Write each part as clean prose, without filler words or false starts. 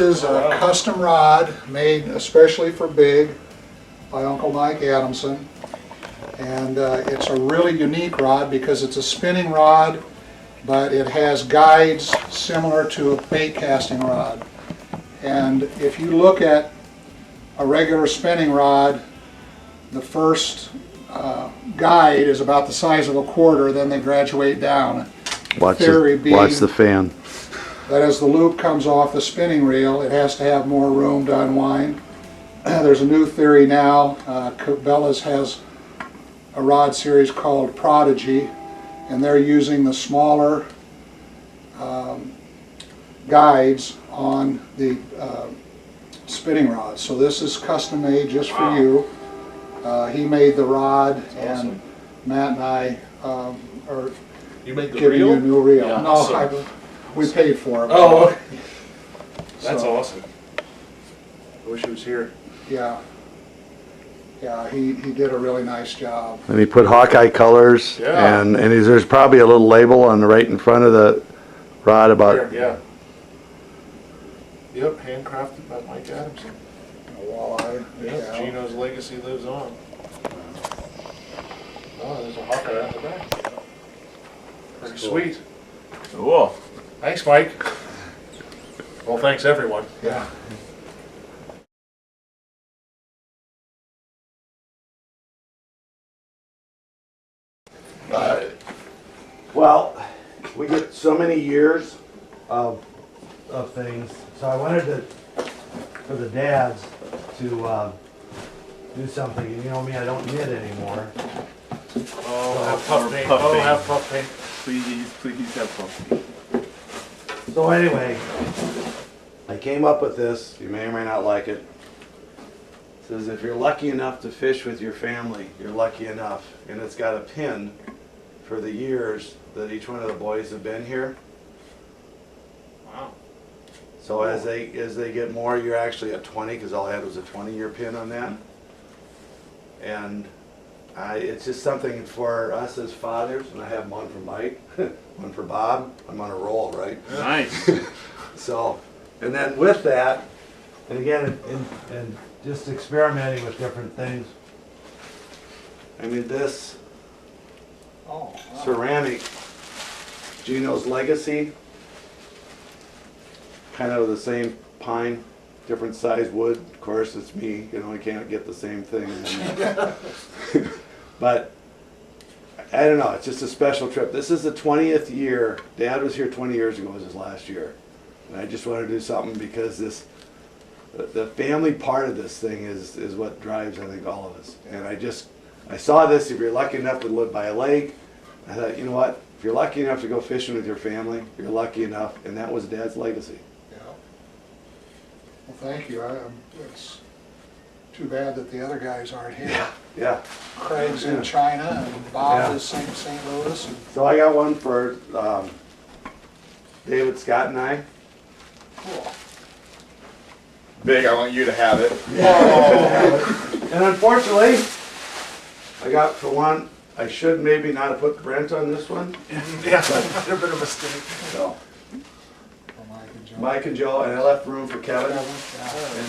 is a custom rod made especially for Big by Uncle Mike Adamson. And it's a really unique rod because it's a spinning rod, but it has guides similar to a bait casting rod. And if you look at a regular spinning rod, the first guide is about the size of a quarter, then they graduate down. Watch the fan. That as the loop comes off the spinning reel, it has to have more room to unwind. There's a new theory now. Cabela's has a rod series called Prodigy, and they're using the smaller guides on the spinning rod. So this is custom made just for you. He made the rod, and Matt and I are giving you a new reel. Yeah, no, awesome. we paid for it. Oh, that's So, awesome. I wish he was here. Yeah. Yeah, he did a really nice job. And he put Hawkeye colors, Yeah. and there's probably a little label on the right in front of the rod about. Yeah. Yep, handcrafted by Mike Adamson. A walleye. Yeah, Geno's legacy lives on. Oh, there's a Hawkeye on the back. Pretty sweet. Cool. Thanks, Mike. Well, thanks everyone. Yeah. Well, we get so many years of things, so I wanted to, for the dads, to do something. And you know me, I don't knit anymore. Oh, have puff paint. puff Oh, paint. have puff paint. Please have fun. So anyway, I came up with this. You may or may not like it. It says, if you're lucky enough to fish with your family, you're lucky enough. And it's got a pin for the years that each one of the boys have been here. Wow. So as they get more, you're actually at 20, because all I had was a 20-year pin on that. And it's just something for us as fathers, and I have one for Mike, one for Bob. I'm on a roll, right? Nice. So, and then with that, and again, and just experimenting with different things. I mean, this Oh, wow. ceramic, Geno's Legacy, kind of the same pine, different size wood. Of course, it's me, you know, I can't get the same thing. But I don't know, it's just a special trip. This is the 20th year. Dad was here 20 years ago, it was his last year. And I just wanted to do something because the family part of this thing is what drives, I think, all of us. And I saw this, if you're lucky enough to live by a lake, I thought, you know what, if you're lucky enough to go fishing with your family, you're lucky enough, and that was Dad's legacy. Yeah. Well, thank you. It's too bad that the other guys aren't here. Yeah. Craig's in China, and Bob Yeah. is St. Louis. And So I got one for David, Scott, and I. cool. Big, I want you to have it. And unfortunately, I got for one, I should maybe not have put Brent on this one. Yeah, a bit of a mistake. So For Mike and Joe. Mike and Joe, and I left room for Kevin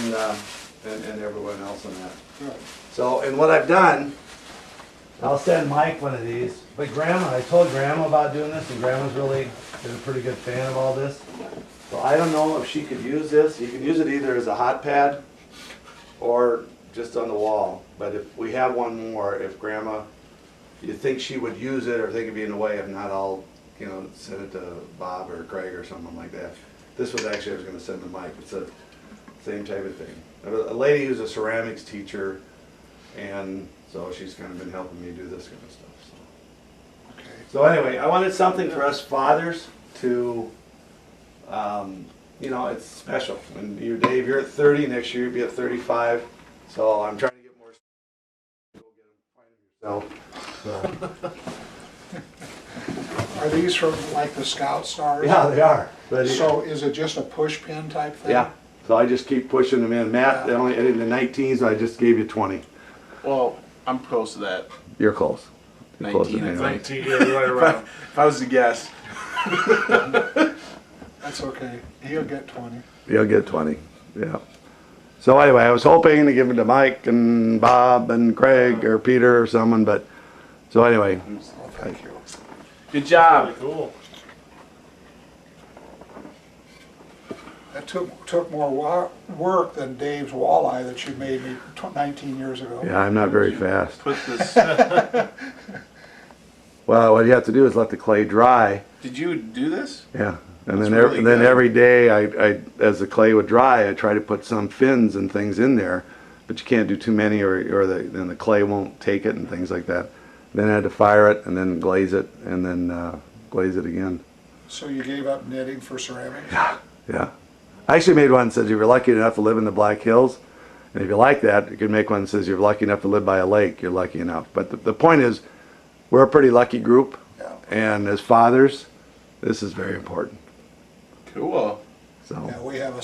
Yeah. and everyone else on that. Good. So, and what I've done, I'll send Mike one of these. But Grandma, I told Grandma about doing this, and Grandma's really been a pretty good fan of all this. So I don't know if she could use this. You can use it either as a hot pad or just on the wall. But if we have one more, if Grandma, you think she would use it or think it'd be in the way, if not, I'll, you know, send it to Bob or Craig or something like that. This was actually, I was gonna send to Mike. It's the same type of thing. A lady who's a ceramics teacher, and so she's kind of been helping me do this kind of stuff. So, Okay. so anyway, I wanted something for us fathers to, you know, it's special. When you, Dave, you're at 30, next year you'll be at 35. So I'm trying to get more. Go get them, find them yourself. Are these from like the Scout Stars? Yeah, they are. But So is it just a push pin type thing? yeah. So I just keep pushing them in. Matt, they only in the 19s, so I just gave you 20. Well, I'm close to that. You're close. You're close 19, I anyway. 19, yeah, you're right around. If I was to guess. That's okay. He'll get 20. You'll get 20. Yeah. So anyway, I was hoping to give it to Mike and Bob and Craig or Peter or someone, but so anyway, Well, thank you. Good job. Cool. That took more work than Dave's walleye that you made me 19 years ago. yeah, I'm not very fast. Put this. Well, what you have to do is let the clay dry. Did you do this? Yeah. And That's then, really then good. every day, as the clay would dry, I try to put some fins and things in there, but you can't do too many, or then the clay won't take it and things like that. Then I had to fire it and then glaze it and then glaze it again. So you gave up knitting for ceramics? Yeah. I actually made one that says if you're lucky enough to live in the Black Hills, and if you like that, you can make one that says you're lucky enough to live by a lake, you're lucky enough. But the point is, we're a pretty lucky group, Yeah. and as fathers, this is very important. Cool. So, Yeah, we have a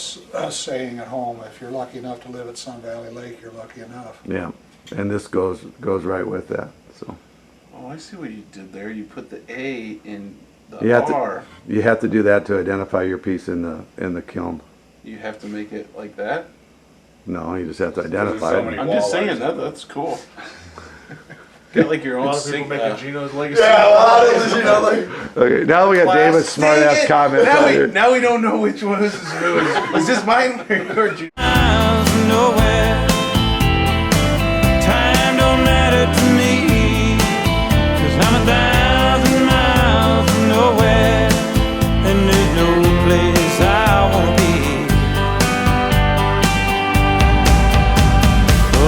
saying at home, if you're lucky enough to live at Sun Valley Lake, you're lucky enough. yeah. And this goes right with that. So Oh, I see what you did there. You put the A in the You have to- R. you have to do that to identify your piece in the kiln. You have to make it like that. No, you just have to so identify many- it. I'm just walleyes. saying that's cool. Get like your A own lot of people sink. making Geno's legacy. Okay, now we got David's smart ass comments Now on we, here. now we don't know which one is whose. Was this mine or yours? Nowhere. Time don't matter to me, 'cause I'm 1,000 miles from nowhere, and there's no place I wanna be. Oh,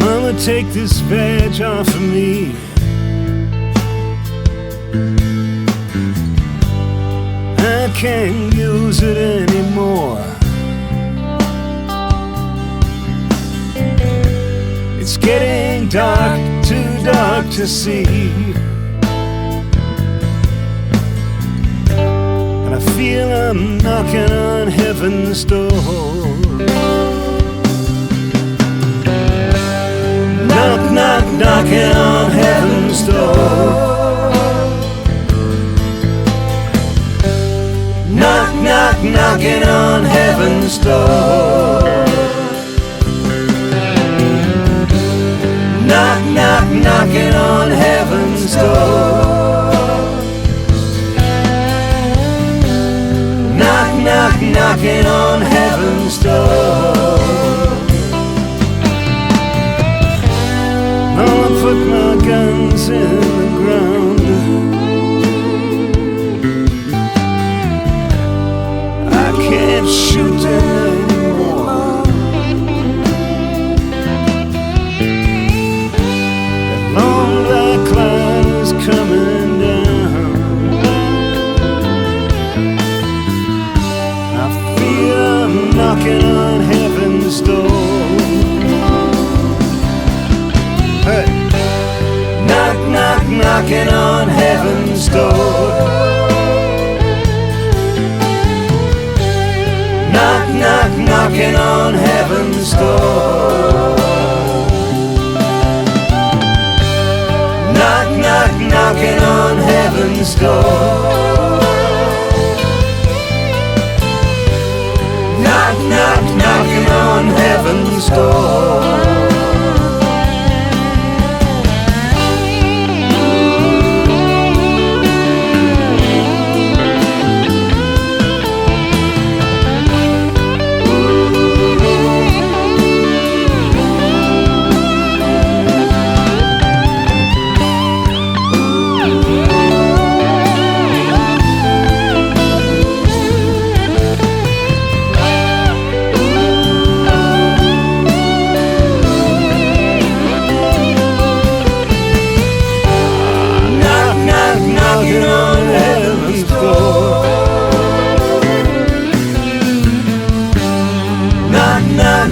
Mama, take this veg off of me. I can't use it anymore. It's getting dark, too dark to see. And I feel I'm knocking on heaven's door. Knock, knock, knocking on heaven's door. Knock, knock, knocking on heaven's door. Knock, knock, knocking on heaven's door. Knock, knock, knocking on heaven's door. I'll put my guns in the ground. I can't shoot them anymore. That long black cloud is coming down. I feel I'm knocking on heaven's door. Hey. Knock, knock, knocking on heaven's door. Knock, knock, knocking on heaven's door. Knock, knock, knocking on heaven's door. Knock, knock, knocking on heaven's door.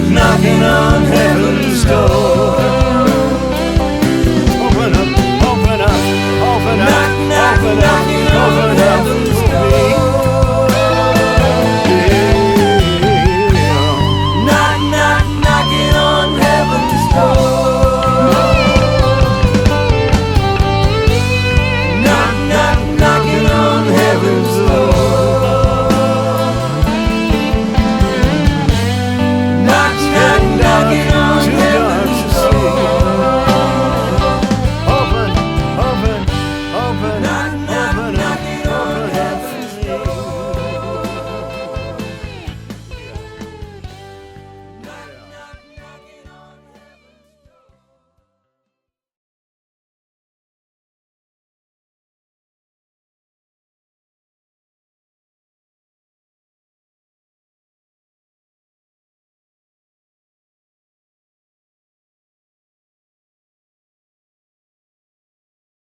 Knocking on